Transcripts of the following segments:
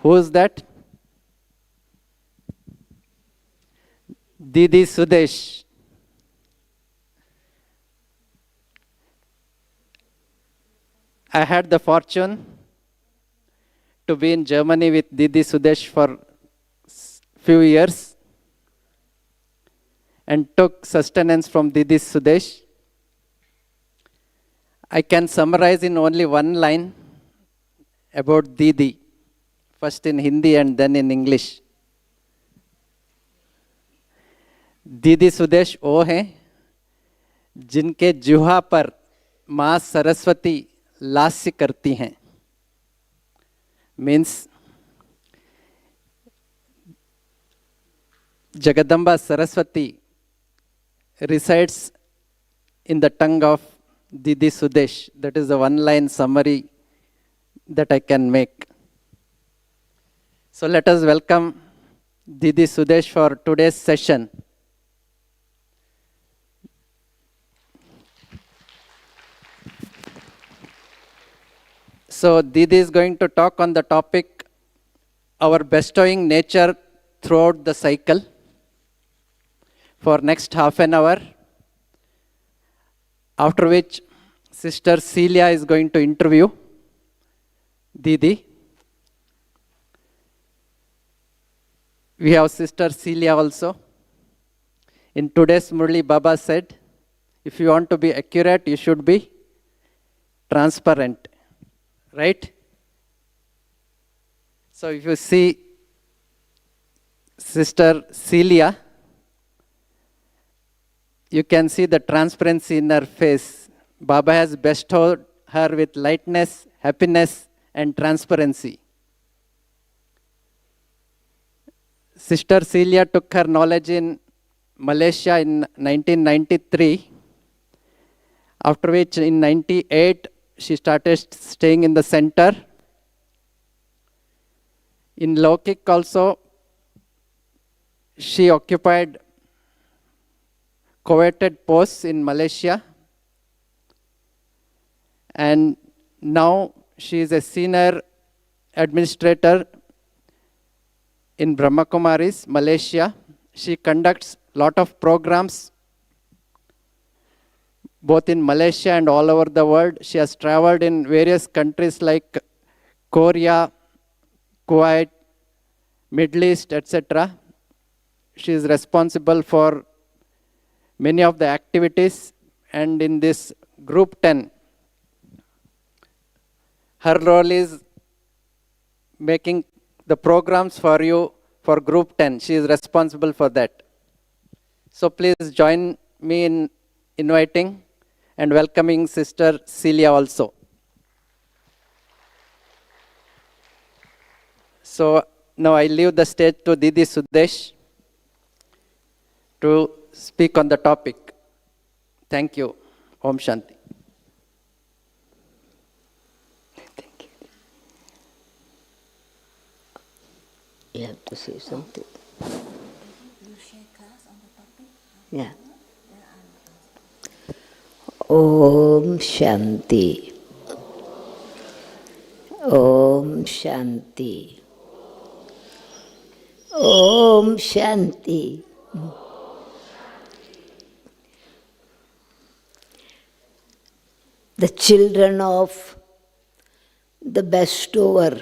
Who is that? Didi Sudesh. I had the fortune to be in Germany with Didi Sudesh for few years and took sustenance from Didi Sudesh. I can summarize in only one line about Didi, first in Hindi and then in English. दीदी सुदेश वो हैं जिनके जुहा पर माँ सरस्वती लास्य करती हैं. Means Jagadamba Saraswati resides in the tongue of Didi Sudesh. That is the one-line summary that I can make. So let us welcome Didi Sudesh for today's session. So Didi is going to talk on the topic, our bestowing nature throughout the cycle, for next half an hour, after which Sister Celia is going to interview Didi. We have Sister Celia also. In today's Murli, Baba said, if you want to be accurate, you should be transparent. Right? So if you see Sister Celia, you can see the transparency in her face. Baba has bestowed her with lightness, happiness, and transparency. Sister Celia took her knowledge in Malaysia in 1993, after which in 98, she started staying in the center. In Lokik also, she occupied coveted posts in Malaysia. And now she is a senior administrator in Brahmakumaris, Malaysia. She conducts a lot of programs both in Malaysia and all over the world. She has traveled in various countries like Korea, Kuwait, Middle East, etc. She is responsible for many of the activities, and in this group 10, her role is making the programs for you for group 10. She is responsible for that. So please join me in inviting and welcoming Sister Celia also. So now I leave the stage to Didi Sudesh to speak on the topic. Thank you. Om Shanti. Thank you. You have to say something. You share class on the topic? Yeah. Om Shanti. Om Shanti. Om Shanti. The children of the Bestower.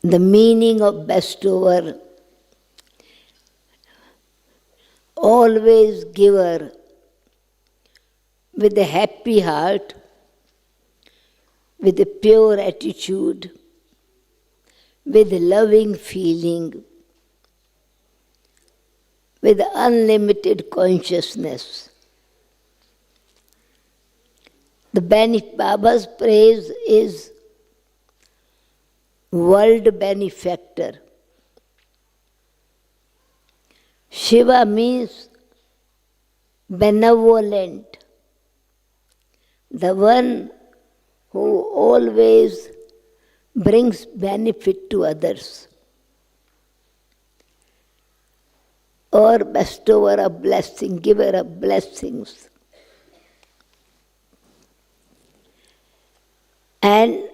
The meaning of Bestower, always giver with a happy heart, with a pure attitude, with a loving feeling, with unlimited consciousness. The Baba's praise is world benefactor. Shiva means benevolent, the one who always brings benefit to others, or bestower of blessing, giver of blessings. And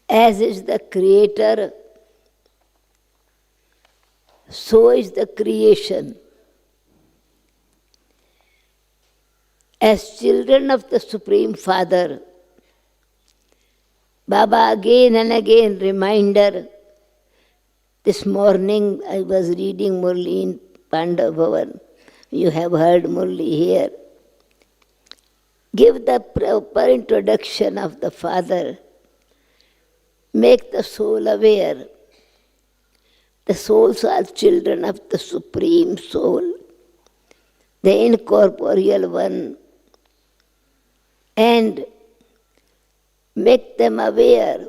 as is the Creator, so is the creation. As children of the Supreme Father, Baba again and again reminder. This morning I was reading Murli in Pandav Bhavan. You have heard Murli here. Give the proper introduction of the Father. Make the soul aware. The souls are children of the Supreme Soul, the incorporeal one, and make them aware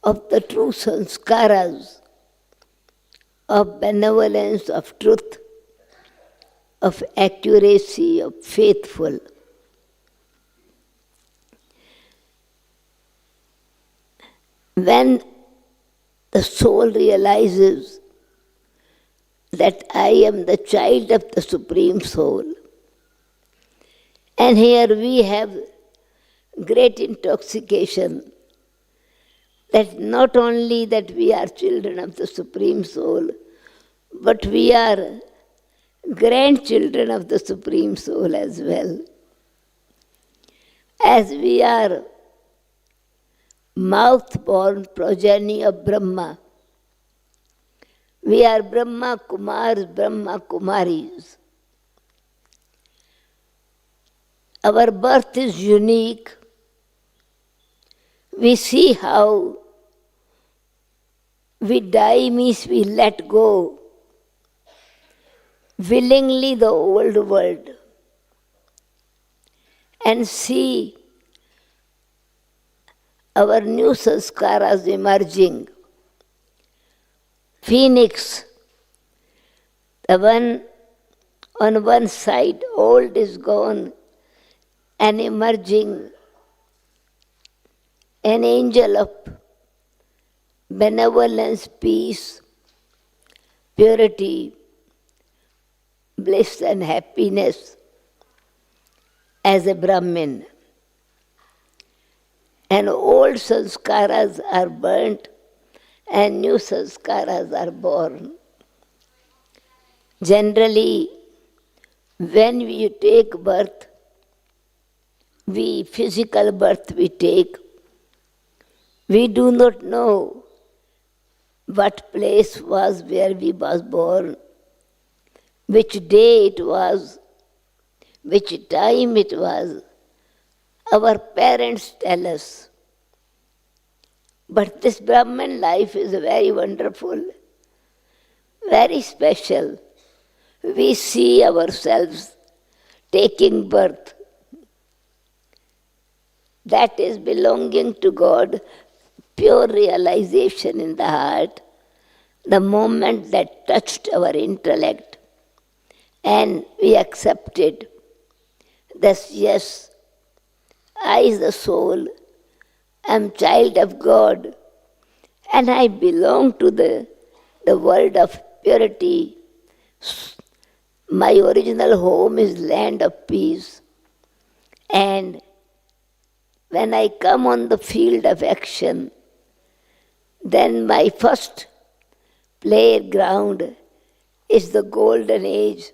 of the true sanskaras of benevolence, of truth, of accuracy, of faithful. When the soul realizes that I am the child of the Supreme Soul, and here we have great intoxication that not only that we are children of the Supreme Soul, but we are grandchildren of the Supreme Soul as well. As we are mouth-born progeny of Brahma, we are Brahma Kumars, Brahma Kumaris. Our birth is unique. We see how we die means we let go willingly the old world and see our new sanskaras emerging. Phoenix, the one on one side, old is gone, and emerging an angel of benevolence, peace, purity, bliss and happiness as a Brahmin. And old sanskaras are burnt and new sanskaras are born. Generally, when we take birth, physical birth we take, we do not know what place was where we was born, which day it was, which time it was. Our parents tell us. But this Brahman life is very wonderful, very special. We see ourselves taking birth. That is belonging to God, pure realization in the heart, the moment that touched our intellect and we accepted. Thus, yes, I, the soul, am child of God and I belong to the world of purity. My original home is land of peace. And when I come on the field of action, then my first playground is the golden age,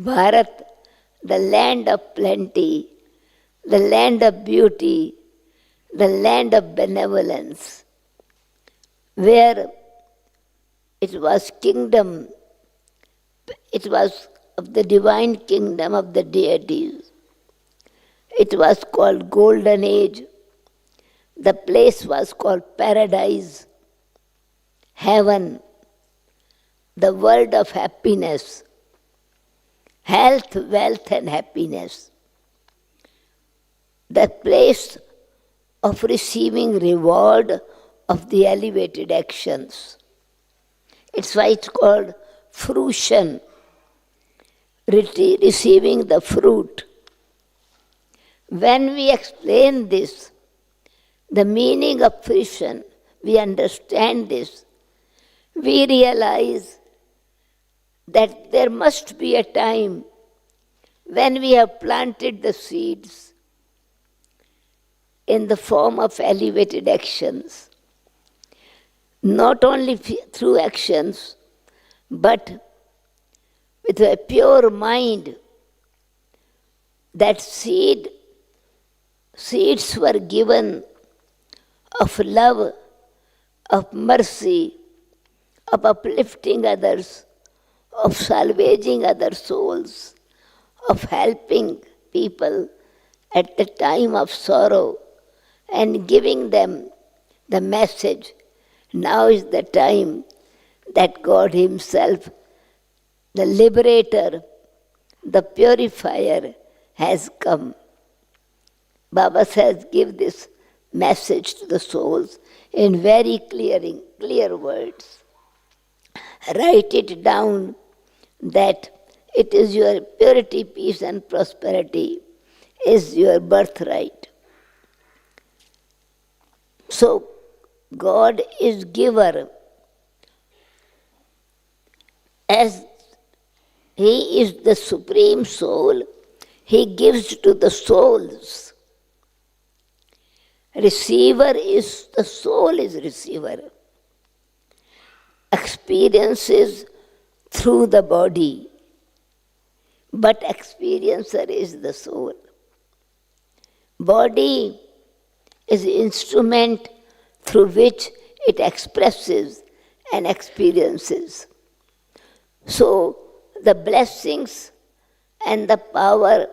Bharat, the land of plenty, the land of beauty, the land of benevolence, where it was kingdom, it was of the divine kingdom of the deities. It was called Golden Age. The place was called Paradise, Heaven, the world of happiness, health, wealth and happiness. The place of receiving reward of the elevated actions. It's why it's called fruition, receiving the fruit. When we explain this, the meaning of fruition, we understand this, we realize that there must be a time when we have planted the seeds, in the form of elevated actions. Not only through actions, but with a pure mind. That seeds were given of love, of mercy, of uplifting others, of salvaging other souls, of helping people at the time of sorrow and giving them the message. Now is the time that God Himself, the liberator, the purifier, has come. Baba says, give this message to the souls in very clear words. Write it down that it is your purity, peace and prosperity is your birthright. So, God is giver. As He is the Supreme Soul, He gives to the souls. Receiver is, the soul is receiver. Experiences through the body, but experiencer is the soul. Body is the instrument through which it expresses and experiences. So, the blessings and the power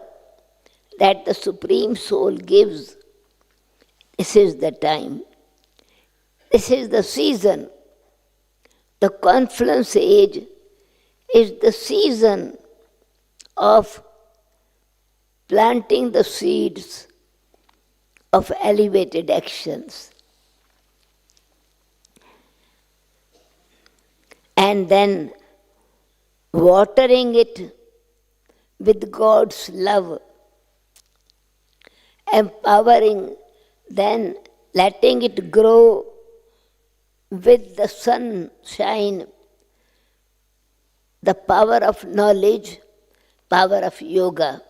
that the Supreme Soul gives, this is the time. This is the season. The confluence age is the season of planting the seeds of elevated actions. And then watering it with God's love, empowering, then letting it grow with the sunshine, the power of knowledge, power of yoga.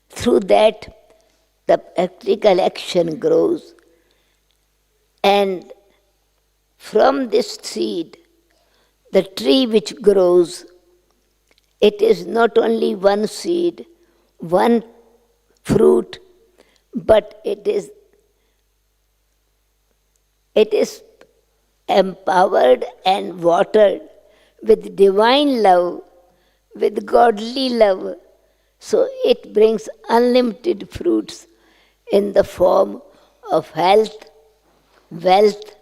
Through that, the practical action grows. And from this seed, the tree which grows, it is not only one seed, one fruit, but it is empowered and watered with divine love, with godly love. So it brings unlimited fruits in the form of health, wealth,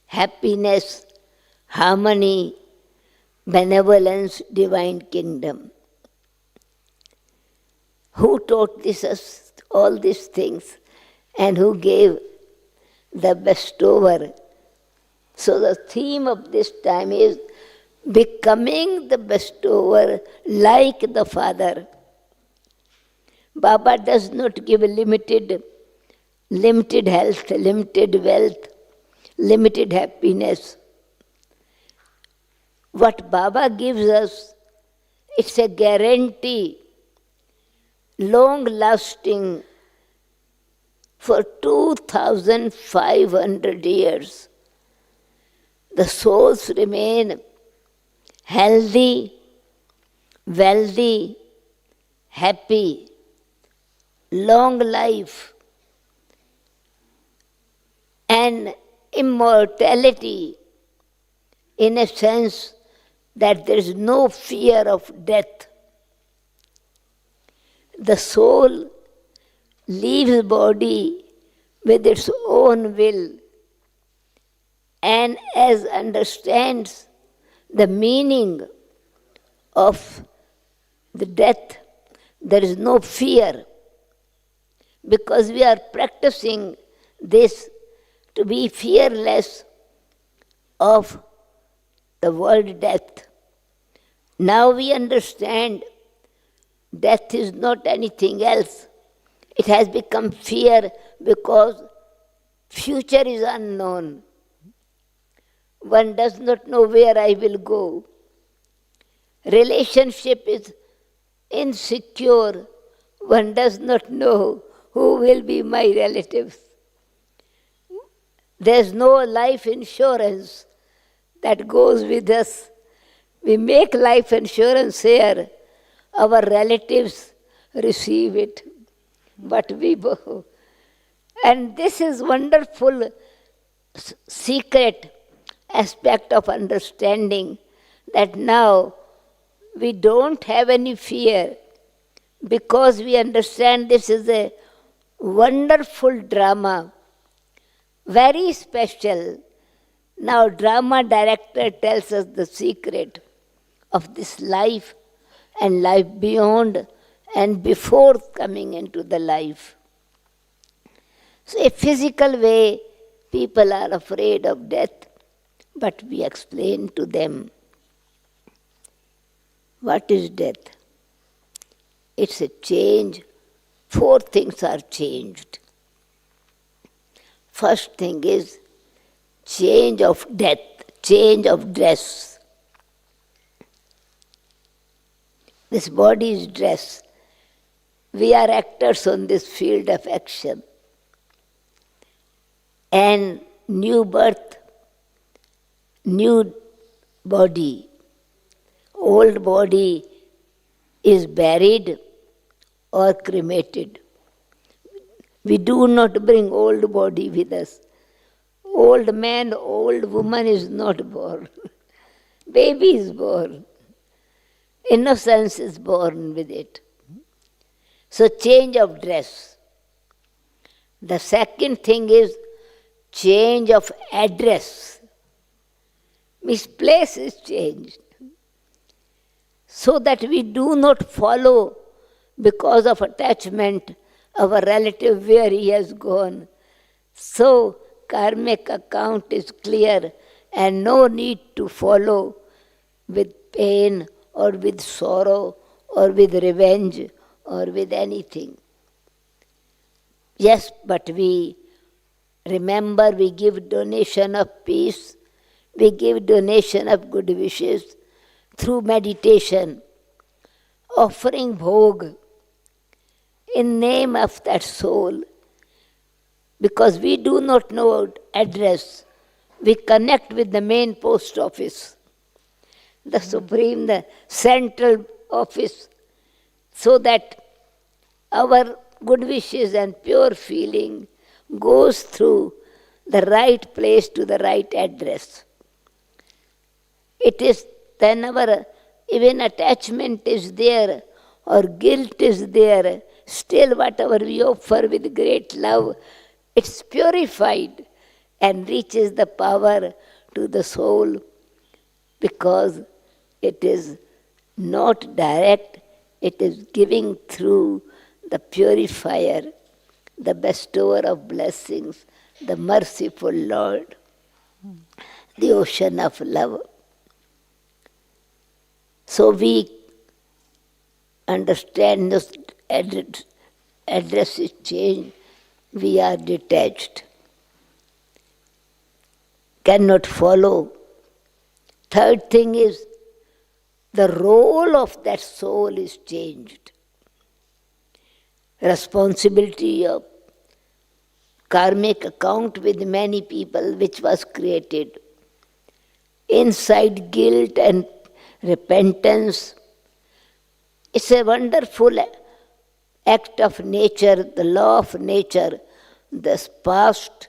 happiness, harmony, benevolence, divine kingdom. Who taught us all these things and who gave the bestower? So the theme of this time is becoming the bestower like the Father. Baba does not give limited health, limited wealth, limited happiness. What Baba gives us, it's a guarantee, long-lasting, for 2,500 years. The souls remain healthy, wealthy, happy, long life, and immortality, in a sense that there is no fear of death. The soul leaves body with its own will, and as understands the meaning of the death, there is no fear, because we are practicing this to be fearless of the world death. Now we understand death is not anything else. It has become fear because future is unknown. One does not know where I will go. Relationship is insecure. One does not know who will be my relatives. There's no life insurance that goes with us. We make life insurance here. Our relatives receive it, but we borrow. And this is wonderful secret aspect of understanding that now we don't have any fear because we understand this is a wonderful drama, very special. Now drama director tells us the secret of this life and life beyond and before coming into the life. So a physical way, people are afraid of death, but we explain to them, what is death? It's a change. 4 things are changed. First thing is change of death, change of dress. This body is dress. We are actors on this field of action. And new birth, new body. Old body is buried or cremated. We do not bring old body with us. Old man, old woman is not born. Baby is born. Innocence is born with it. So change of dress. The second thing is change of address. Means place is changed. So that we do not follow because of attachment our relative where he has gone. So karmic account is clear and no need to follow with pain or with sorrow or with revenge or with anything. Yes, but we remember, we give donation of peace, we give donation of good wishes through meditation, offering bhog in name of that soul. Because we do not know address, we connect with the main post office, the supreme, the central office, so that our good wishes and pure feeling goes through the right place to the right address. It is then our even attachment is there or guilt is there, still whatever we offer with great love, it's purified and reaches the power to the soul because it is not direct, it is giving through the purifier, the bestower of blessings, the merciful Lord, the ocean of love. So we understand this address is changed, we are detached, cannot follow. Third thing is the role of that soul is changed. Responsibility of karmic account with many people which was created. Inside guilt and repentance. It's a wonderful act of nature, the law of nature. The past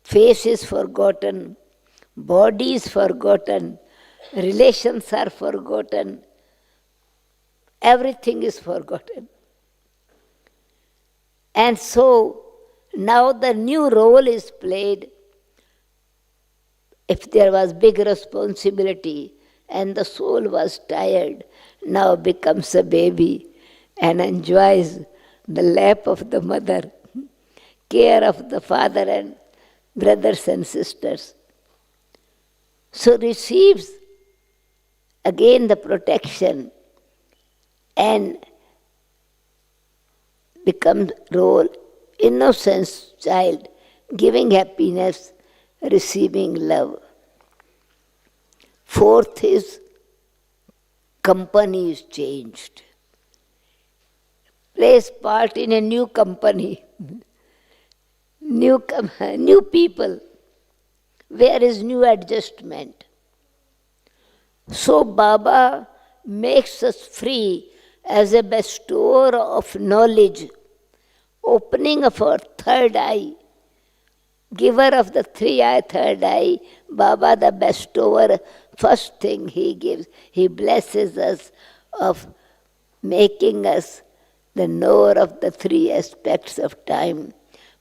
face is forgotten, body is forgotten, relations are forgotten, everything is forgotten. And so now the new role is played. If there was big responsibility and the soul was tired, now becomes a baby and enjoys the lap of the mother, care of the father and brothers and sisters. So receives again the protection and becomes role, innocence child, giving happiness, receiving love. Fourth is company is changed. plays part in a new company, new people, where is new adjustment. So Baba makes us free as a bestower of knowledge, opening of our third eye, giver of the third eye. Baba the bestower, first thing he gives, he blesses us of making us the knower of the three aspects of time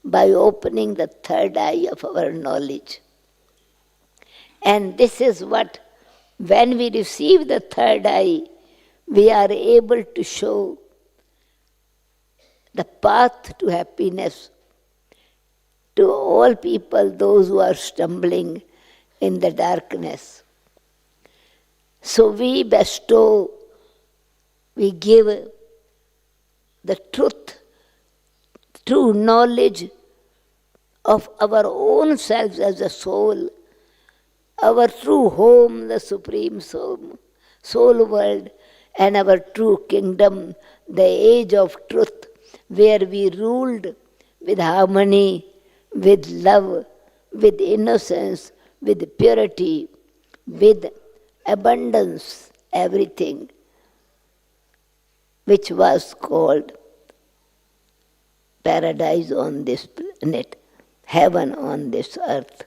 by opening the third eye of our knowledge. And this is what, when we receive the third eye, we are able to show the path to happiness to all people, those who are stumbling in the darkness. So we bestow, we give the truth, true knowledge of our own selves as a soul, our true home, the supreme soul world, and our true kingdom, the age of truth, where we ruled with harmony, with love, with innocence, with purity, with abundance, everything, which was called paradise on this planet, heaven on this earth.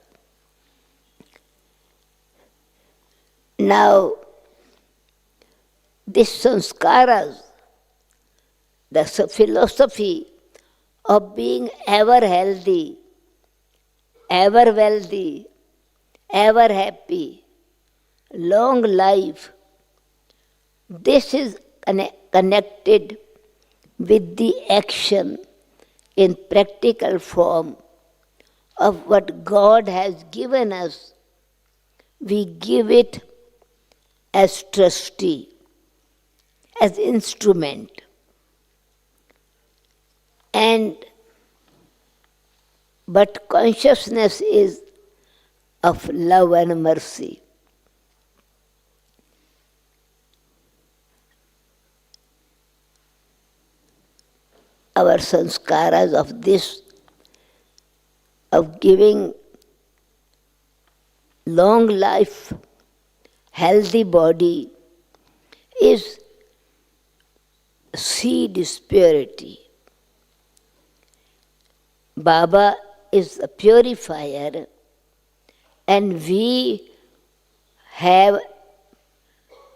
Now, this sanskaras, the philosophy of being ever healthy, ever wealthy, ever happy, long life, this is connected with the action in practical form of what God has given us. We give it as trustee, as instrument. But consciousness is of love and mercy. Our sanskaras of this, of giving long life, healthy body, is seed is purity. Baba is a purifier, and we have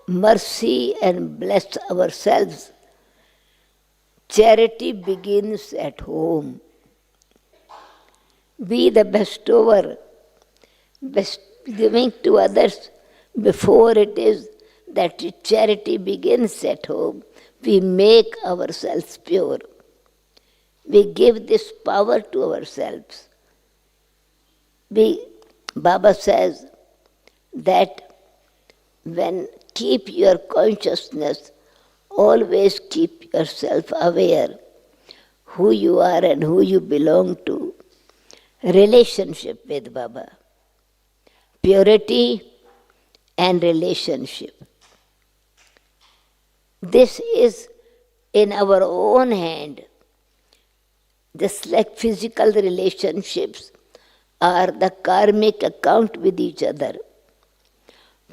mercy and bless ourselves. Charity begins at home. Be the bestower, giving to others before it is that charity begins at home. We make ourselves pure. We give this power to ourselves. Baba says that when keep your consciousness, always keep yourself aware who you are and who you belong to. Relationship with Baba. Purity and relationship. This is in our own hand. Just like physical relationships are the karmic account with each other.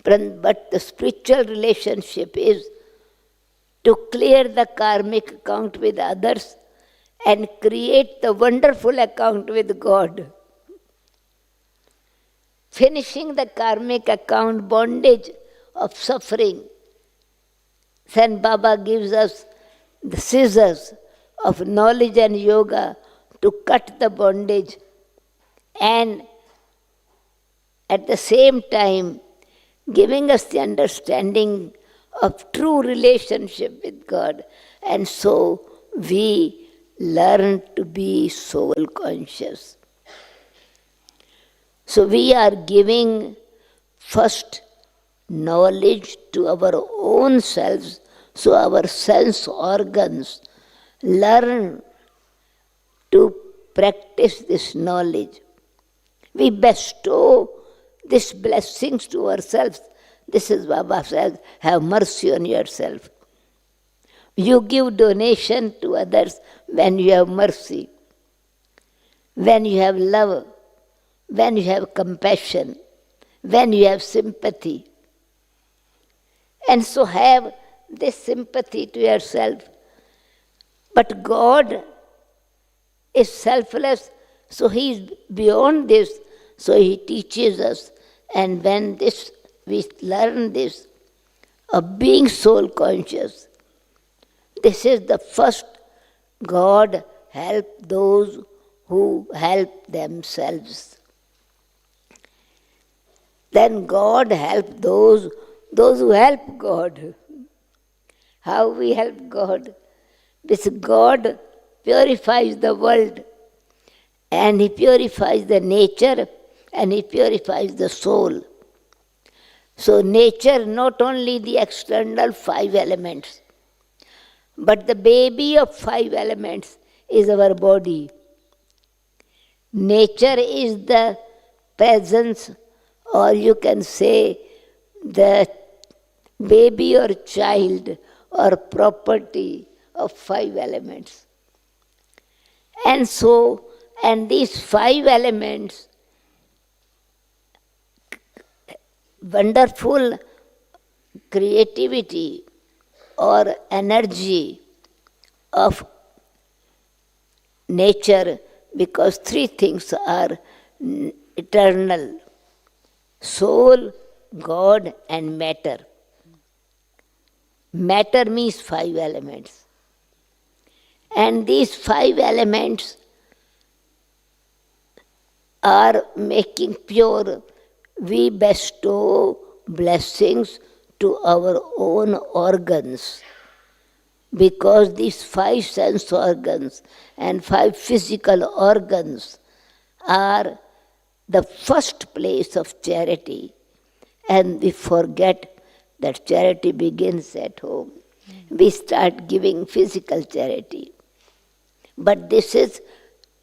But the spiritual relationship is to clear the karmic account with others and create the wonderful account with God. Finishing the karmic account bondage of suffering. Then Baba gives us the scissors of knowledge and yoga to cut the bondage, and at the same time giving us the understanding of true relationship with God. And so we learn to be soul conscious. So we are giving first knowledge to our own selves, so our sense organs learn to practice this knowledge. We bestow these blessings to ourselves. This is Baba says, have mercy on yourself. You give donation to others when you have mercy, when you have love, when you have compassion, when you have sympathy. And so have this sympathy to yourself. But God is selfless, so He is beyond this, so He teaches us. And when this we learn this of being soul conscious, this is the first God help those who help themselves. Then God help those who help God. How we help God? This God purifies the world, and He purifies the nature, and He purifies the soul. So nature, not only the external 5 elements, but the baby of 5 elements is our body. Nature is the presence, or you can say the baby or child or property of 5 elements. And so, and these 5 elements, wonderful creativity or energy of nature, because 3 things are eternal: soul, God, and matter. Matter means 5 elements. And these 5 elements are making pure. We bestow blessings to our own organs, because these 5 sense organs and 5 physical organs are the first place of charity. And we forget that charity begins at home. We start giving physical charity. But this is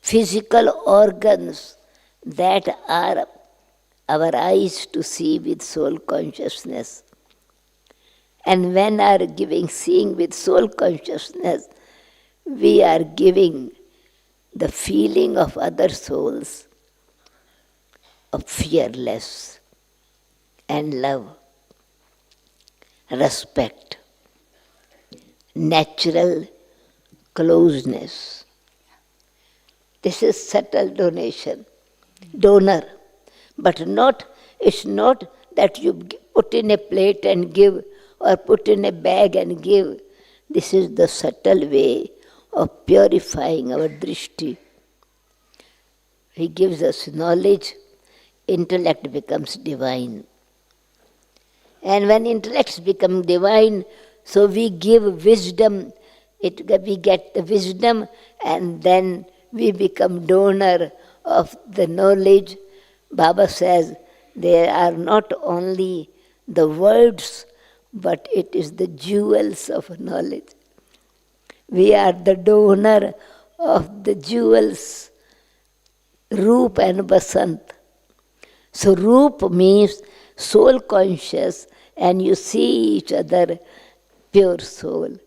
physical organs that are our eyes to see with soul consciousness. And when are giving, seeing with soul consciousness, we are giving the feeling of other souls of fearless and love, respect, natural closeness. This is subtle donation, donor. But not, it's not that you put in a plate and give, or put in a bag and give. This is the subtle way of purifying our drishti. He gives us knowledge, intellect becomes divine. And when intellects become divine, so we give wisdom, we get the wisdom, and then we become donor of the knowledge. Baba says there are not only the words, but it is the jewels of knowledge. We are the donor of the jewels, Roop and Basant. So Roop means soul conscious, and you see each other, pure soul,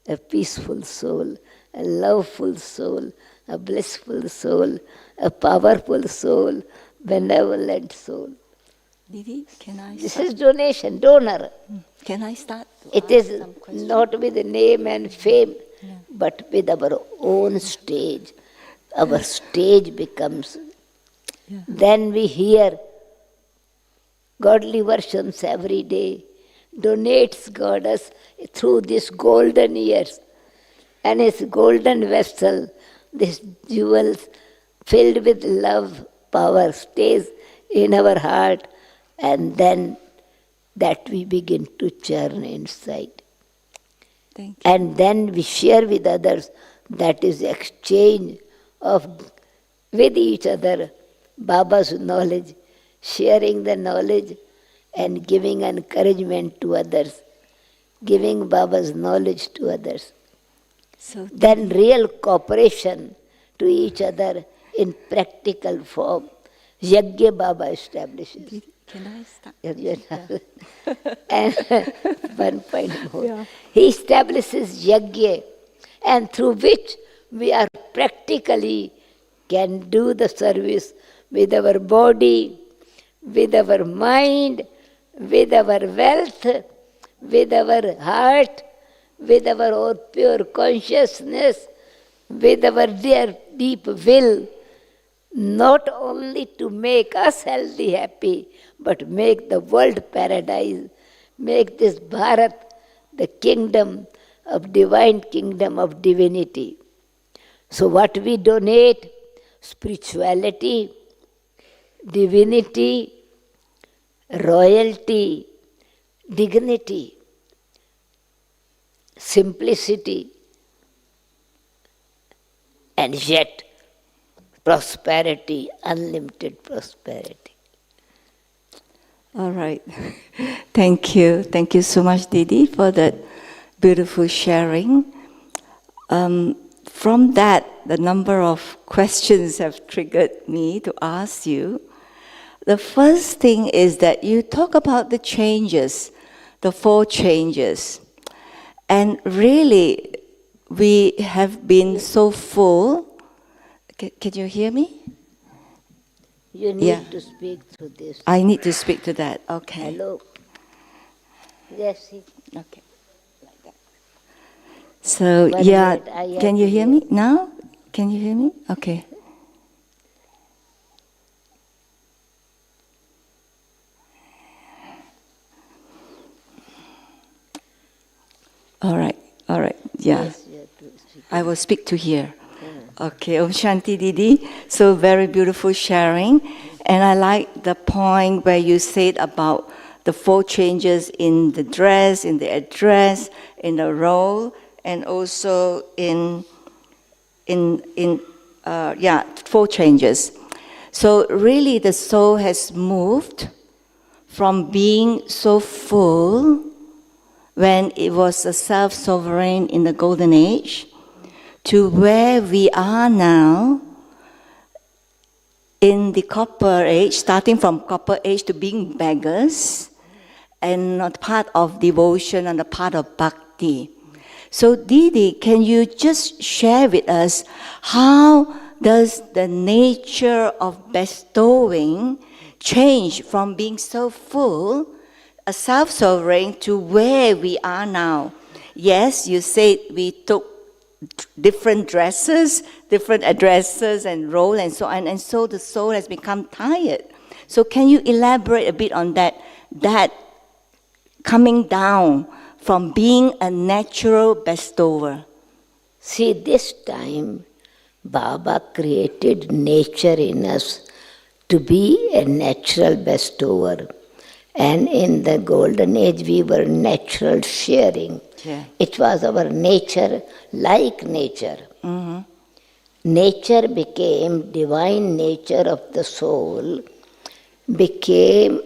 a peaceful soul, a loveful soul, a blissful soul, a powerful soul, benevolent soul. Didi, can I This start? is donation, donor. Can I start to It ask is some questions? not with name and fame, but with our own stage. Our stage becomes. Yeah. Then we hear godly versions every day, donates Goddess through these golden years. And His golden vessel, this jewels filled with love, power, stays in our heart, and then that we begin to churn inside. Thank you. And then we share with others. That is exchange of with each other Baba's knowledge, sharing the knowledge and giving encouragement to others, giving Baba's knowledge to others. So Then real cooperation to each other in practical form. Yajna Baba establishes. Can I start? And one point more. Yeah. He establishes yajna, and through which we are practically can do the service with our body, with our mind, with our wealth, with our heart, with our own pure consciousness, with our dear deep will, not only to make us healthy, happy, but make the world paradise, make this Bharat the kingdom of divine kingdom of divinity. So what we donate? Spirituality, divinity, royalty, dignity, simplicity, and yet prosperity, unlimited prosperity. All right. Thank you. Thank you so much, Didi, for that beautiful sharing. From that, the number of questions have triggered me to ask you. The first thing is that you talk about the changes, the 4 changes. And really, we have been so full. Can you hear me? You need to speak through this. I need to speak to that. Okay. Hello. Yes. Okay. Like that. So, One yeah, minute, I have can you to hear hear. me now? Can you hear me? Okay. All right. Yeah. Yes, you have to speak. I will speak to here. Okay, Om Shanti Didi. So very beautiful sharing. And I like the point where you said about the 4 changes in the dress, in the address, in the role, and also in 4 changes. So really the soul has moved from being so full when it was a self-sovereign in the Golden Age to where we are now in the Copper Age, starting from Copper Age to being beggars and not part of devotion and a part of bhakti. So Didi, can you just share with us how does the nature of bestowing change from being so full, a self-sovereign, to where we are now? Yes, you said we took different dresses, different addresses and role and so on, and so the soul has become tired. So can you elaborate a bit on that coming down from being a natural bestower? See, this time Baba created nature in us to be a natural bestower. And in the Golden Age, we were natural sharing. Yeah. It was our nature, like nature. Mm-hmm. Nature became divine nature of the soul, became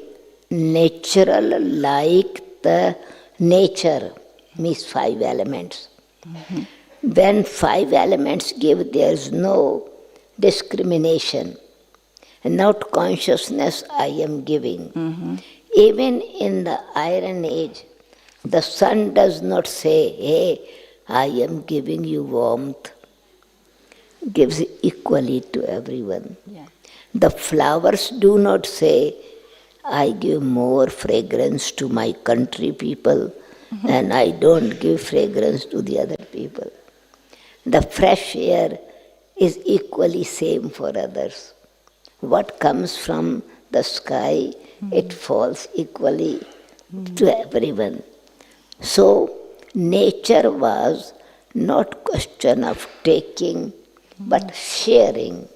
natural like the nature, means 5 elements. Mm-hmm. When 5 elements give, there is no discrimination, and not consciousness I am giving. Mm-hmm. Even in the Iron Age, the sun does not say, hey, I am giving you warmth. Gives equally to everyone. Yeah. The flowers do not say, I give more fragrance to my country people and I don't give fragrance to the other people. The fresh air is equally same for others. What comes from the sky, it falls equally to everyone. So nature was not question of taking, but sharing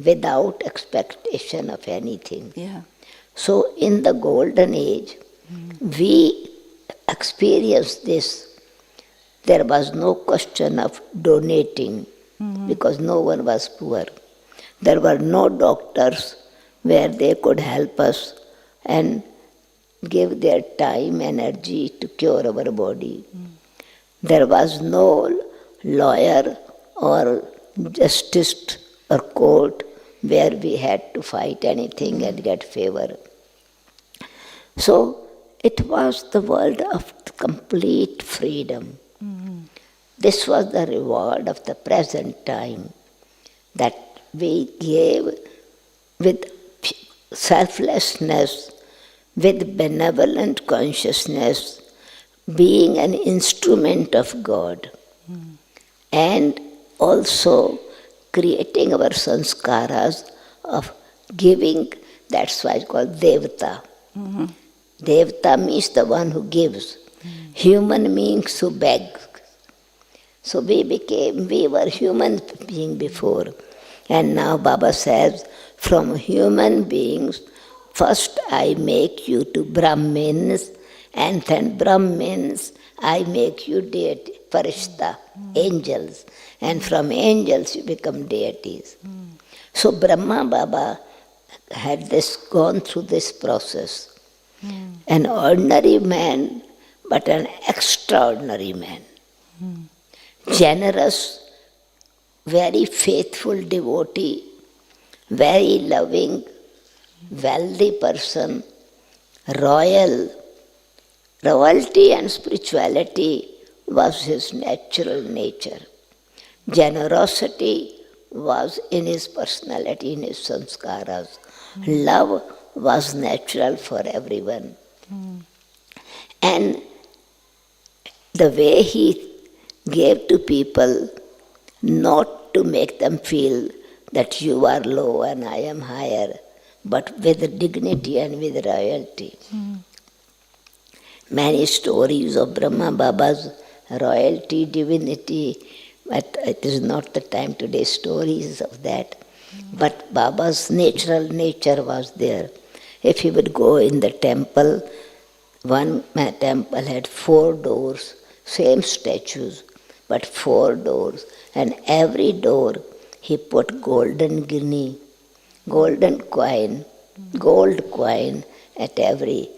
without expectation of anything. Yeah. So in the Golden Age, we experienced this. There was no question of donating because no one was poor. There were no doctors where they could help us and give their time, energy to cure our body. There was no lawyer or justice or court where we had to fight anything and get favor. So it was the world of complete freedom. This was the reward of the present time, that we gave with selflessness, with benevolent consciousness, being an instrument of God, and also creating our sanskaras of giving. That's why it's called Devata. Devata means the one who gives. Human beings who beg. So we were human being before. And now Baba says, from human beings, first I make you to Brahmins, and then Brahmins I make you deity, Farishta, angels. And from angels you become deities. So Brahma Baba had gone through this process. An ordinary man, but an extraordinary man. Generous, very faithful devotee, very loving, wealthy person, royal. Royalty and spirituality was his natural nature. Generosity was in his personality, in his sanskaras. Love was natural for everyone. And the way he gave to people, not to make them feel that you are low and I am higher, but with dignity and with royalty. Many stories of Brahma Baba's royalty, divinity, but it is not the time today, stories of that. But Baba's natural nature was there. If he would go in the temple, one temple had 4 doors, same statues, but 4 doors. And every door he put golden guinea, golden coin, gold coin at every,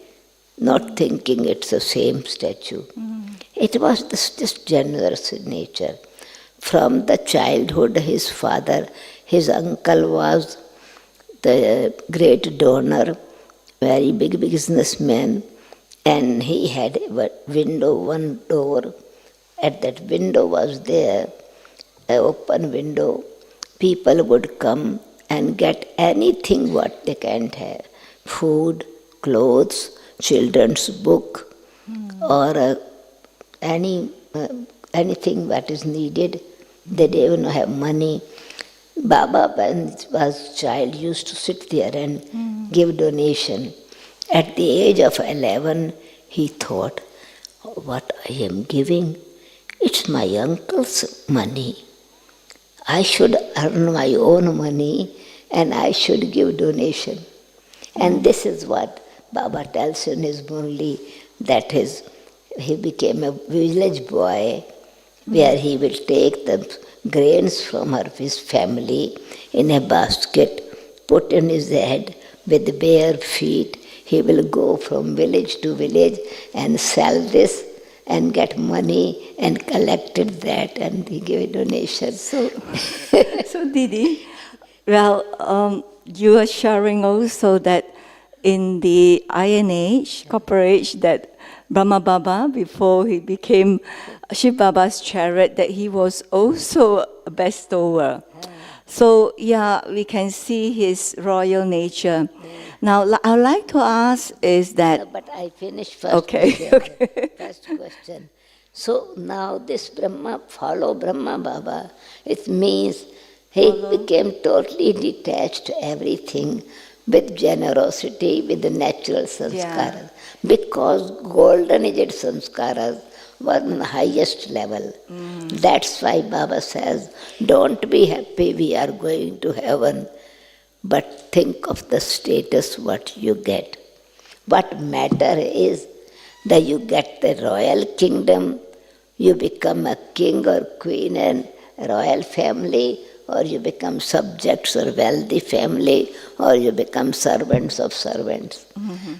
not thinking it's the same statue. It was this generous nature. From the childhood, his father, his uncle was the great donor, very big businessman, and he had a window, one door. At that window was there, an open window. People would come and get anything what they can't have. Food, clothes, children's book, or anything that is needed. They didn't even have money. Baba, when he was child, used to sit there and give donation. At the age of 11, he thought, what I am giving, it's my uncle's money. I should earn my own money and I should give donation. And this is what Baba tells in his Murli, that he became a village boy where he will take the grains from his family in a basket, put in his head with bare feet. He will go from village to village and sell this and get money and collected that and he gave a donation. So Didi, well, you are sharing also that in the Iron Age, Copper Age, that Brahma Baba, before he became Shiv Baba's chariot, that he was also a bestower. So yeah, we can see his royal nature. Now, I'd like to ask is that... No, but I finish first. Okay, First question. So now this follow Brahma Baba, it means he became totally detached to everything with generosity, with the natural sanskaras. Because golden aged sanskaras were on the highest level. That's why Baba says, don't be happy we are going to heaven, but think of the status what you get. What matter is that you get the royal kingdom, you become a king or queen and royal family, or you become subjects or wealthy family, or you become servants of servants.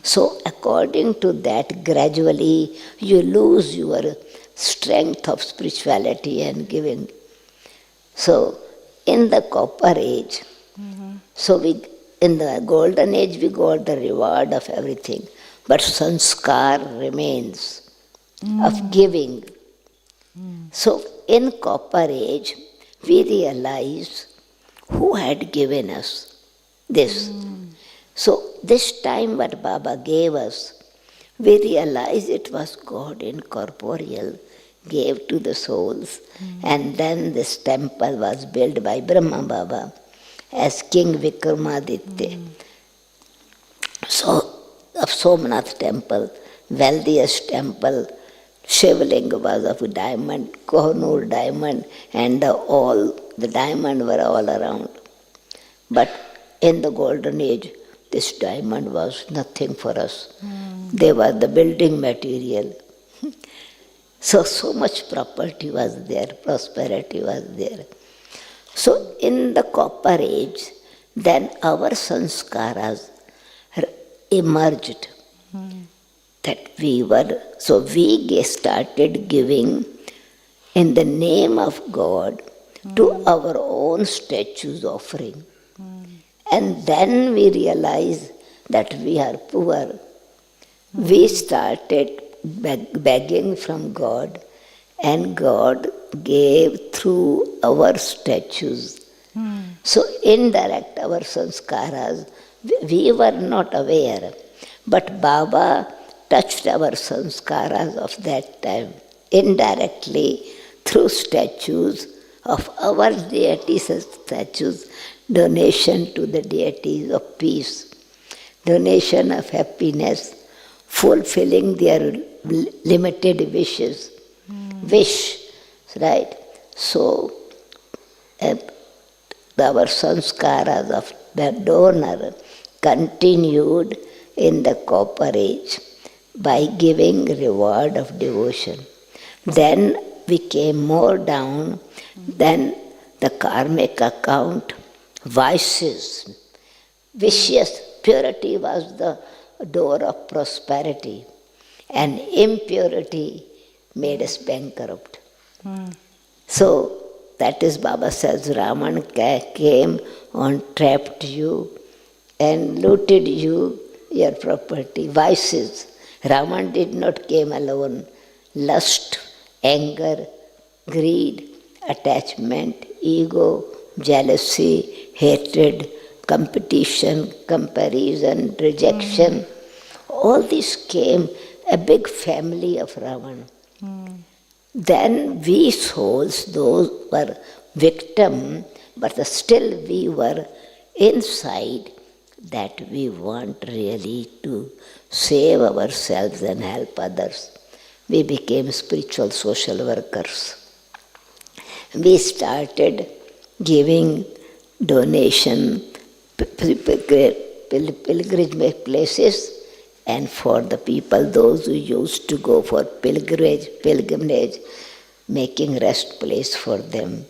So according to that, gradually you lose your strength of spirituality and giving. So in the Copper Age, in the Golden Age we got the reward of everything. but sanskar remains of giving. So in Copper Age, we realized who had given us this. So this time what Baba gave us, we realized it was God incorporeal, gave to the souls. And then this temple was built by Brahma Baba as King Vikramaditya. So, of Somnath temple, wealthiest temple, Shivlinga was of diamond, Kohinoor diamond, and the diamond were all around. But in the golden age, this diamond was nothing for us. They were the building material. So much property was there, prosperity was there. So in the Copper Age, then our sanskaras emerged. That we started giving in the name of God to our own statues offering. And then we realized that we are poor. We started begging from God, and God gave through our statues. So indirect our sanskaras, we were not aware, but Baba touched our sanskaras of that time, indirectly through statues of our deities, statues, donation to the deities of peace, donation of happiness, fulfilling their limited wishes. Right? So, our sanskaras of the donor continued in the Copper Age by giving reward of devotion. Then we came more down, then the karmic account, vices, vicious, purity was the door of prosperity, and impurity made us bankrupt. So that is Baba says, Raman came and trapped you and looted you, your property, vices. Raman did not came alone. Lust, anger, greed, attachment, ego, jealousy, hatred, competition, comparison, rejection. All this came, a big family of Ravan. Then we souls, those were victim, but still we were inside that we want really to save ourselves and help others. We became spiritual social workers. We started giving donation, pilgrimage places, and for the people, those who used to go for pilgrimage, making rest place for them.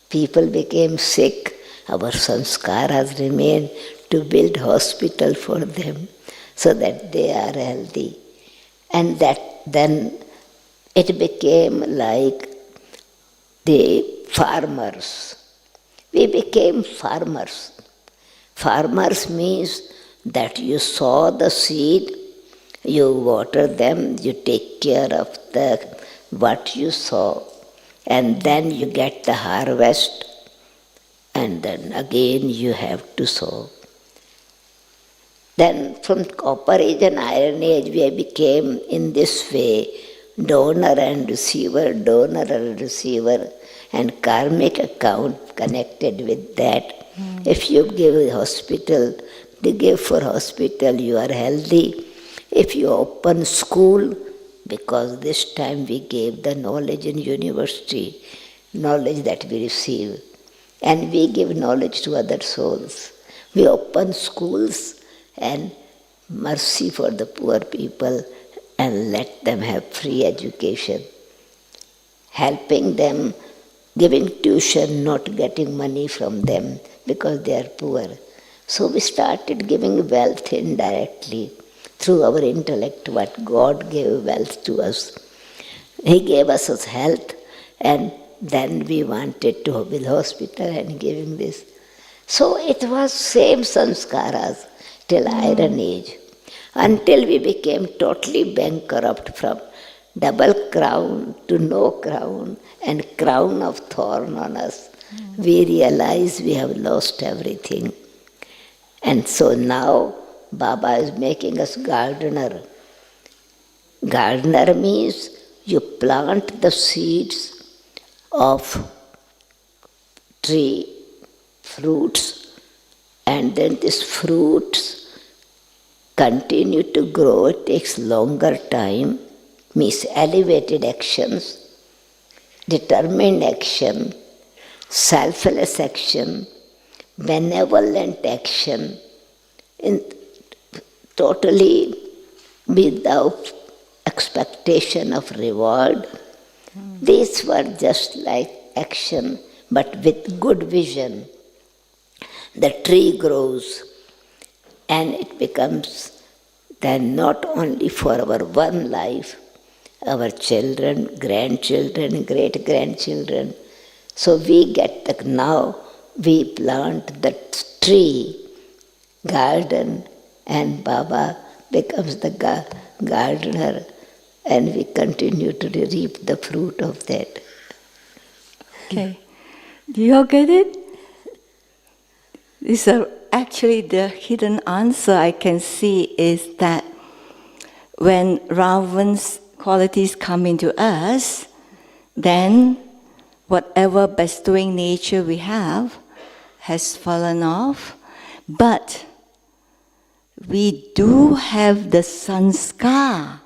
People became sick, our sanskaras remained to build hospital for them so that they are healthy. And that then it became like the farmers. We became farmers. Farmers means that you sow the seed, you water them, you take care of what you sow, and then you get the harvest, and then again you have to sow. Then from Copper Age and Iron Age we became in this way donor and receiver, and karmic account connected with that. If you give a hospital, they give for hospital, you are healthy. If you open school, because this time we gave the knowledge in university, knowledge that we receive, and we give knowledge to other souls. We open schools and mercy for the poor people and let them have free education, helping them, giving tuition, not getting money from them because they are poor. So we started giving wealth indirectly through our intellect, what God gave wealth to us. He gave us his health, and then we wanted to build hospital and give him this. So it was same sanskaras till Iron Age. until we became totally bankrupt from double crown to no crown and crown of thorn on us. We realize we have lost everything. And so now Baba is making us gardener. Gardener means you plant the seeds of tree, fruits, and then these fruits continue to grow. It takes longer time, means elevated actions, determined action, selfless action, benevolent action, in totally without expectation of reward. These were just like action, but with good vision. The tree grows and it becomes then not only for our one life, our children, grandchildren, great-grandchildren. So we get the, now we plant the tree, garden, and Baba becomes the gardener, and we continue to reap the fruit of that. Okay. Do you all get it? These are actually the hidden answer I can see is that when Ravan's qualities come into us, then whatever bestowing nature we have has fallen off, but we do have the sanskar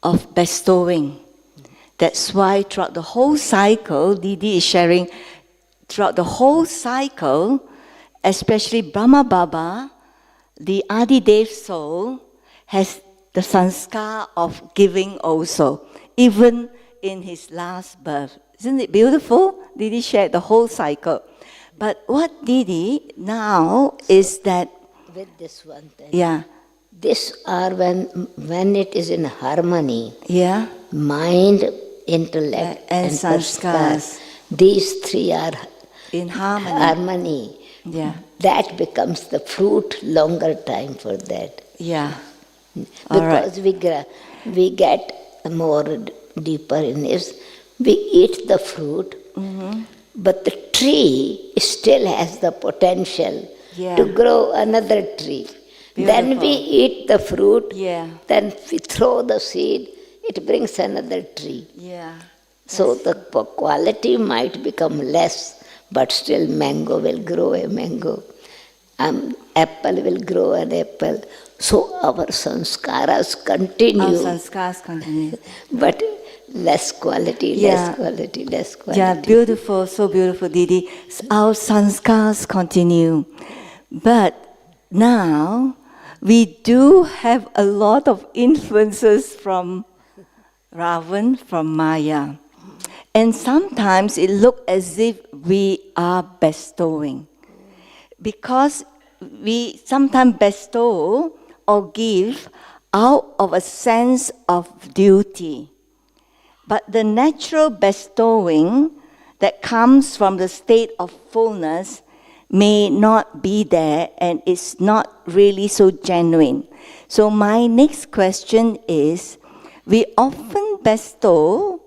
of bestowing. That's why throughout the whole cycle, Didi is sharing, throughout the whole cycle, especially Brahma Baba, the Adidev soul, has the sanskar of giving also, even in his last birth. Isn't it beautiful? Didi shared the whole cycle. But what Didi now is that, With this one thing. yeah, These are when it is in harmony, yeah, mind, intellect, and and sanskars. sanskar. These three are in harmony. harmony. Yeah, That becomes the fruit, longer time for that. yeah. All right. Because we get more deeper in this, we eat the fruit, but the tree still has the potential Yeah. to grow another tree. Then we Beautiful. eat the fruit, Yeah. then we throw the seed, it brings another tree. Yeah. So the quality might become less, but still mango will grow a mango. Apple will grow an apple. So our sanskaras continue. Our sanskars continue. But less quality, Yeah. less quality, less quality. Yeah, beautiful, so beautiful, Didi. Our sanskars continue. But now, we do have a lot of influences from Ravan, from Maya. And sometimes it looks as if we are bestowing. Because we sometimes bestow or give out of a sense of duty. But the natural bestowing that comes from the state of fullness may not be there, and it's not really so genuine. So my next question is, we often bestow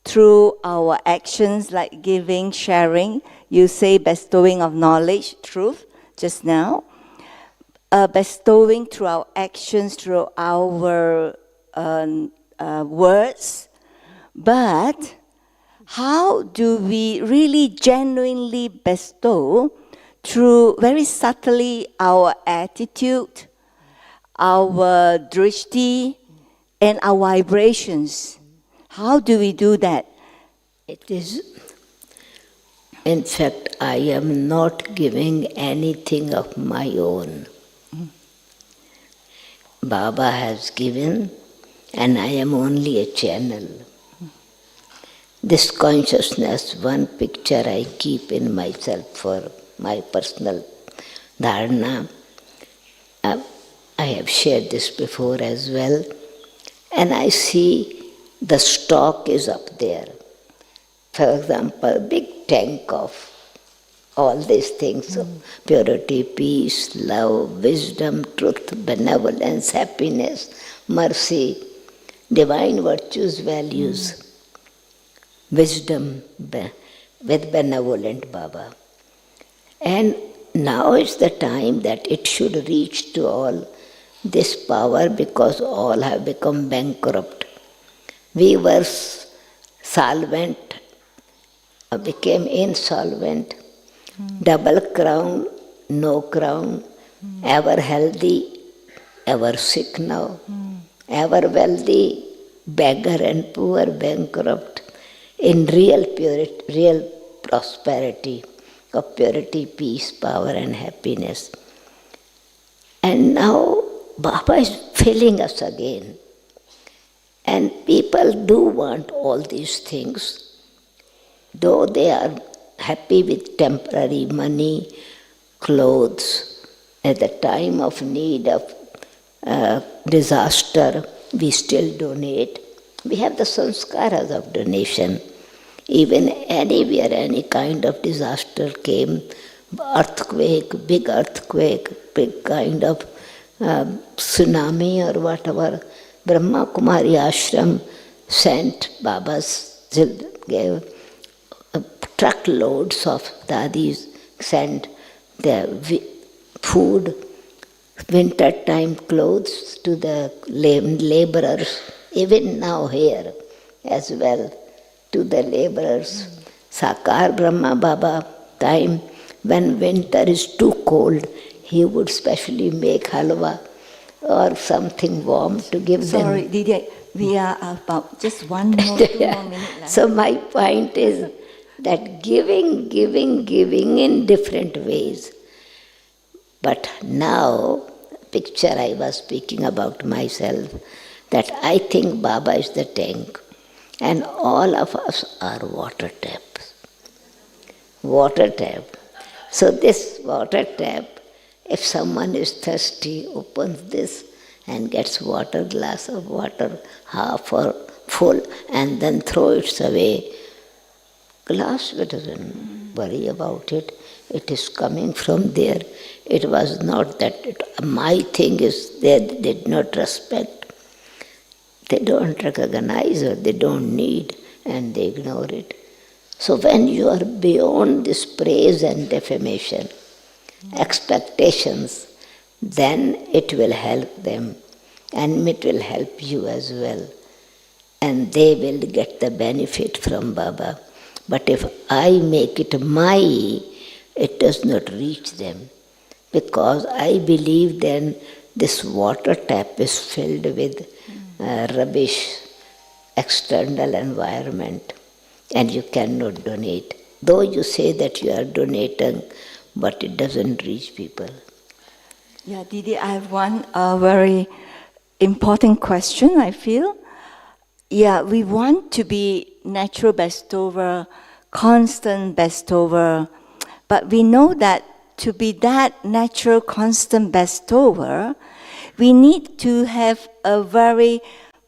through our actions like giving, sharing. You say bestowing of knowledge, truth, just now. Bestowing through our actions, through our words. But how do we really genuinely bestow through very subtly our attitude, our drishti, and our vibrations? How do we do that? It is, in fact, I am not giving anything of my own. Baba has given, and I am only a channel. This consciousness, one picture I keep in myself for my personal dharana. I have shared this before as well. And I see the stock is up there. For example, big tank of all these things. So purity, peace, love, wisdom, truth, benevolence, happiness, mercy, divine virtues, values, wisdom with benevolent Baba. And now is the time that it should reach to all this power, because all have become bankrupt. We were solvent, became insolvent, double crown, no crown, ever healthy, ever sick now, ever wealthy, beggar and poor, bankrupt, in real purity, real prosperity of purity, peace, power and happiness. And now Baba is filling us again. And people do want all these things, though they are happy with temporary money, clothes. At the time of need, of disaster, we still donate. We have the sanskaras of donation. Even anywhere any kind of disaster came, earthquake, big kind of tsunami or whatever, Brahma Kumari Ashram sent Baba's children, gave truckloads of dadis, sent their food, winter time clothes to the laborers, even now here as well, to the laborers. Sakar Brahma Baba time, when winter is too cold, he would specially make halwa or something warm to give them. Sorry, Didi, we are about just 2 more minutes left. So my point is that giving in different ways. But now, picture I was speaking about myself, that I think Baba is the tank and all of us are water taps. Water tap. So this water tap, if someone is thirsty, opens this and gets water, glass of water, half or full, and then throws it away. Glass, it doesn't worry about it. It is coming from there. It was not that my thing is they did not respect. They don't recognize or they don't need and they ignore it. So when you are beyond this praise and defamation, expectations, then it will help them and it will help you as well. And they will get the benefit from Baba. But if I make it my, it does not reach them. Because I believe then this water tap is filled with rubbish, external environment, and you cannot donate. Though you say that you are donating, but it doesn't reach people. Yeah, Didi, I have one very important question, I feel. Yeah, we want to be natural bestower, constant bestower, but we know that to be that natural, constant bestower, we need to have a very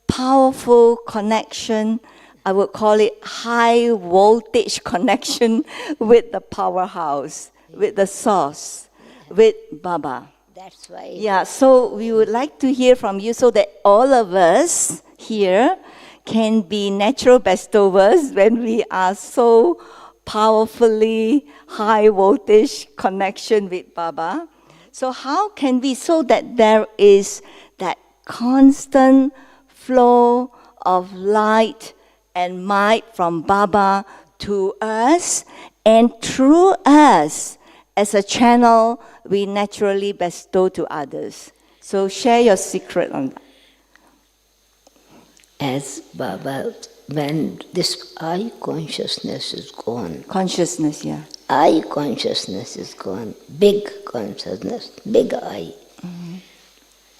powerful connection. I would call it high voltage connection with the powerhouse, with the source, with Baba. That's why. Yeah, so we would like to hear from you so that all of us here can be natural bestowers when we are so powerfully high voltage connection with Baba. So how can we, so that there is that constant flow of light and might from Baba to us, and through us, as a channel, we naturally bestow to others. So share your secret on that. As Baba, when this I consciousness is gone, Consciousness, yeah. I consciousness is gone, big consciousness, big I. Mm-hmm.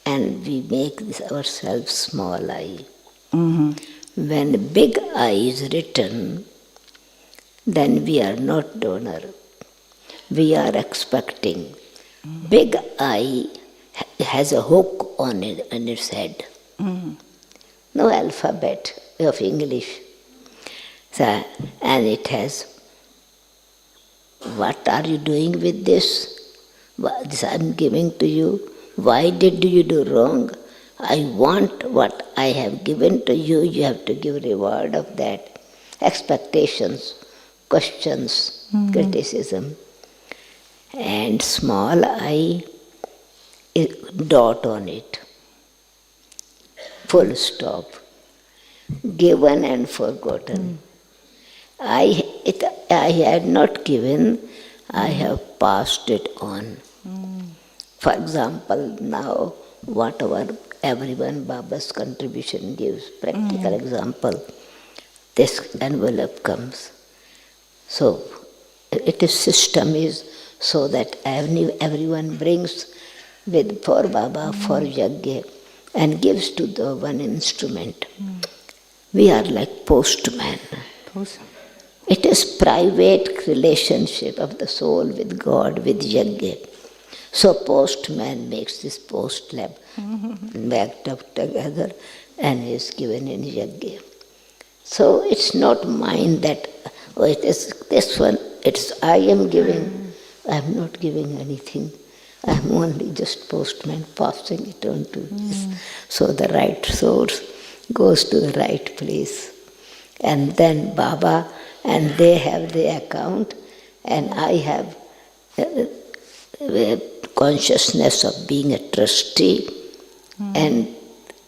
And we make this ourselves small I. Mm-hmm. When big I is written, then we are not donor. We are expecting. Mm-hmm. Big I has a hook on its head. Mm-hmm. No alphabet of English. So, and it has What are you doing with this? This I'm giving to you. Why did you do wrong? I want what I have given to you. You have to give reward of that. Expectations, questions, criticism. And small I, dot on it. Full stop. Given and forgotten. I had not given, I have passed it on. For example, now whatever everyone Baba's contribution gives, practical example, this envelope comes. So system is so that everyone brings with for Baba, for Yajna, and gives to the one instrument. We are like postmen. It is private relationship of the soul with God, with Yajna. So postman makes this post lab backed up together and is given in Yajna. So it's not mine that, oh, it is this one, it's I am giving. I am not giving anything. I am only just postman passing it on to this. So the right source goes to the right place. And then Baba, and they have the account, and I have consciousness of being a trustee, and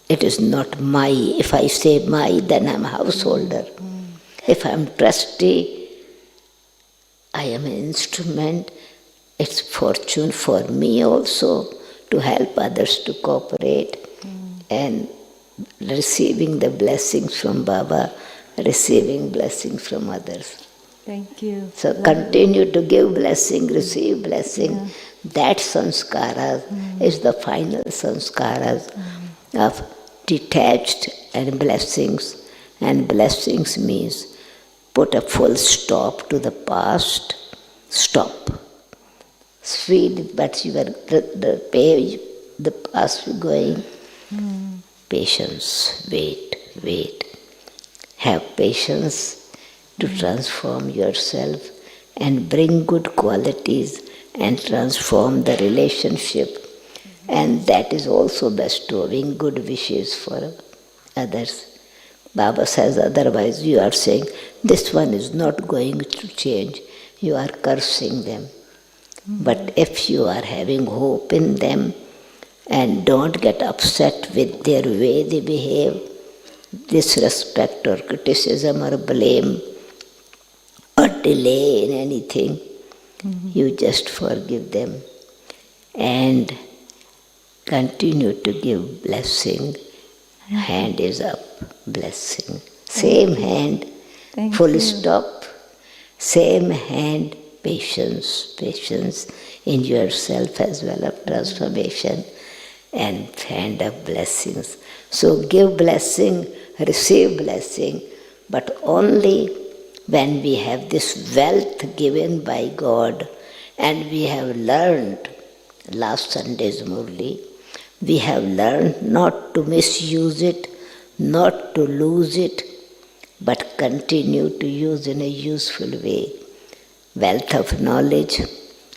it is not my. If I say my, then I'm a householder. If I'm trustee, I am an instrument. It's fortune for me also to help others to cooperate and receiving the blessings from Baba, receiving blessings from others. Thank you. So continue to give blessing, receive blessing. That sanskara is the final sanskaras of detached and blessings. And blessings means put a full stop to the past. Stop. Sweet, but you are the past going. Patience, wait. Have patience to transform yourself and bring good qualities and transform the relationship. And that is also bestowing good wishes for others. Baba says otherwise you are saying this one is not going to change. You are cursing them. But if you are having hope in them and don't get upset with their way they behave, disrespect or criticism or blame or delay in anything, you just forgive them and continue to give blessing. Hand is up, blessing. Same hand, full stop. Same hand, patience in yourself as well of transformation, and hand of blessings. So give blessing, receive blessing, but only when we have this wealth given by God, and we have learned, last Sunday's Murli, we have learned not to misuse it, not to lose it, but continue to use in a useful way. Wealth of knowledge,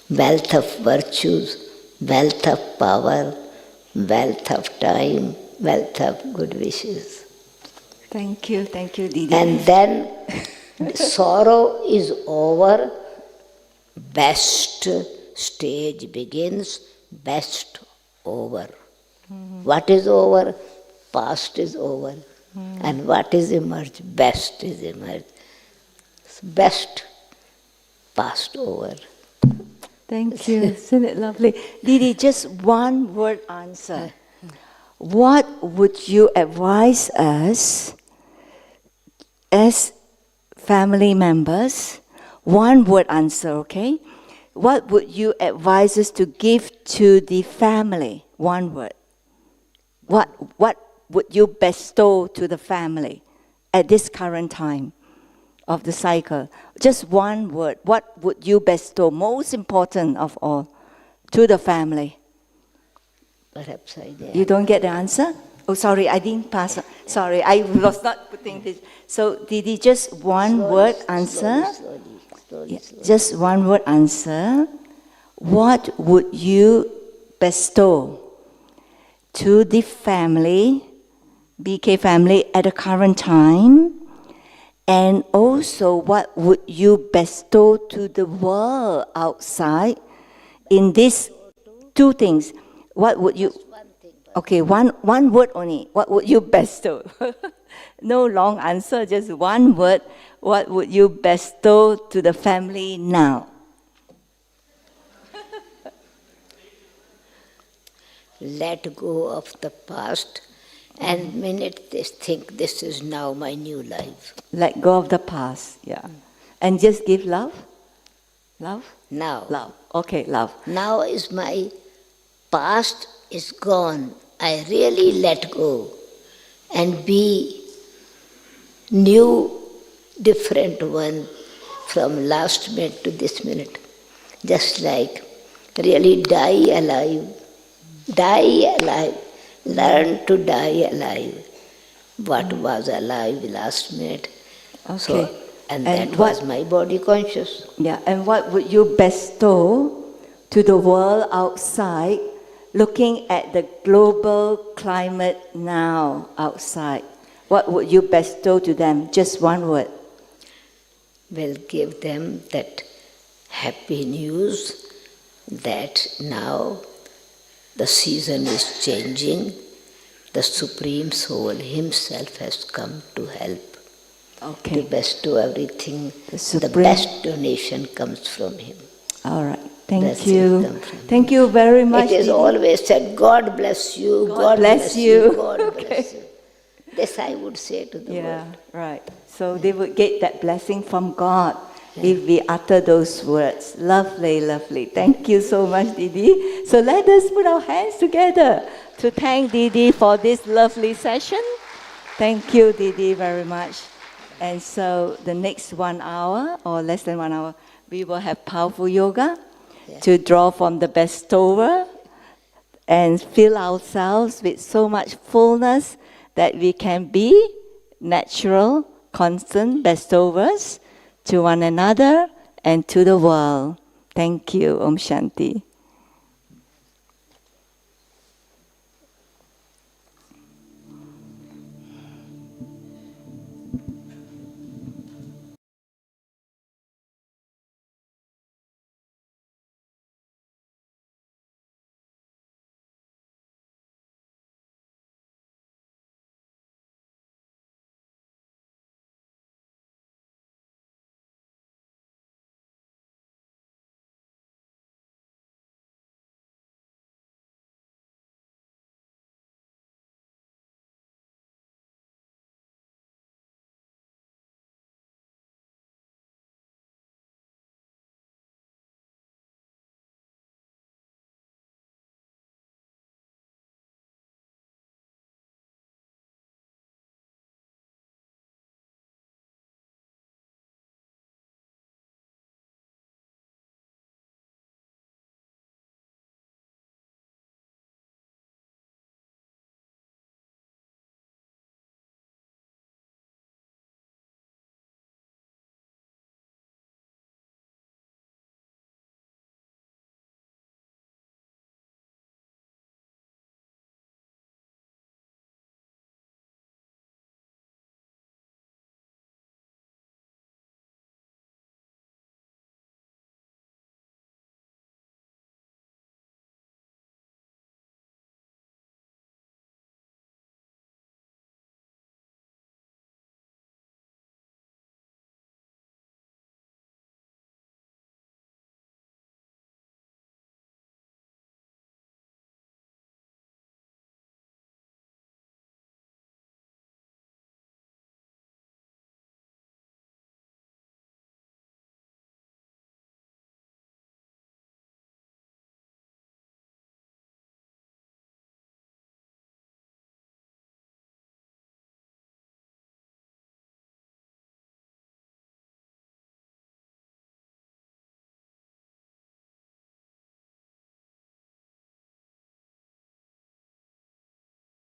wealth of virtues, wealth of power, wealth of time, wealth of good wishes. Thank you, Didi. And then sorrow is over, best stage begins, best over. What is over? Past is over. And what is emerged? Best is emerged. Best passed over. Thank you. Isn't it lovely? Didi, just one word answer. What would you advise us as family members? One word answer, okay? What would you advise us to give to the family? One word. What would you bestow to the family at this current time of the cycle? Just one word. What would you bestow, most important of all, to the family? Perhaps I did. You don't get the answer? Oh, sorry, I didn't pass. Sorry, I was not putting this. So, Didi, just one word answer. Slowly. Slowly, slowly. Just one word answer. What would you bestow to the family, BK family, at the current time? And also, what would you bestow to the world outside in these two things? What would you... Okay, one word only. What would you bestow? No long answer, just one word. What would you bestow to the family now? Let go of the past and minute they think this is now my new life. Let go of the past, yeah. And just give love? Love? Now. Love. Okay, love. Now is my past is gone. I really let go and be new, different one from last minute to this minute. Just like really die alive. Die alive. Learn to die alive. What was alive last minute. Okay. So, and that was my body conscious. Yeah, and what would you bestow to the world outside, looking at the global climate now outside? What would you bestow to them? Just one word. Will give them that happy news that now the season is changing. The Supreme Soul Himself has come to help. Okay. To bestow everything. The Supreme... best donation comes from Him. All right. Thank Blessings you. come from Thank you very much. It is Didi. always said, God bless you, God bless you, God bless you. This I would say to the world. Right. So they would get that blessing from God if we utter those words. Lovely, lovely. Thank you so much, Didi. So let us put our hands together to thank Didi for this lovely session. Thank you, Didi, very much. And so the next 1 hour, or less than 1 hour, we will have powerful yoga to draw from the Bestower and fill ourselves with so much fullness that we can be natural, constant bestowers to one another and to the world. Thank you. Om Shanti.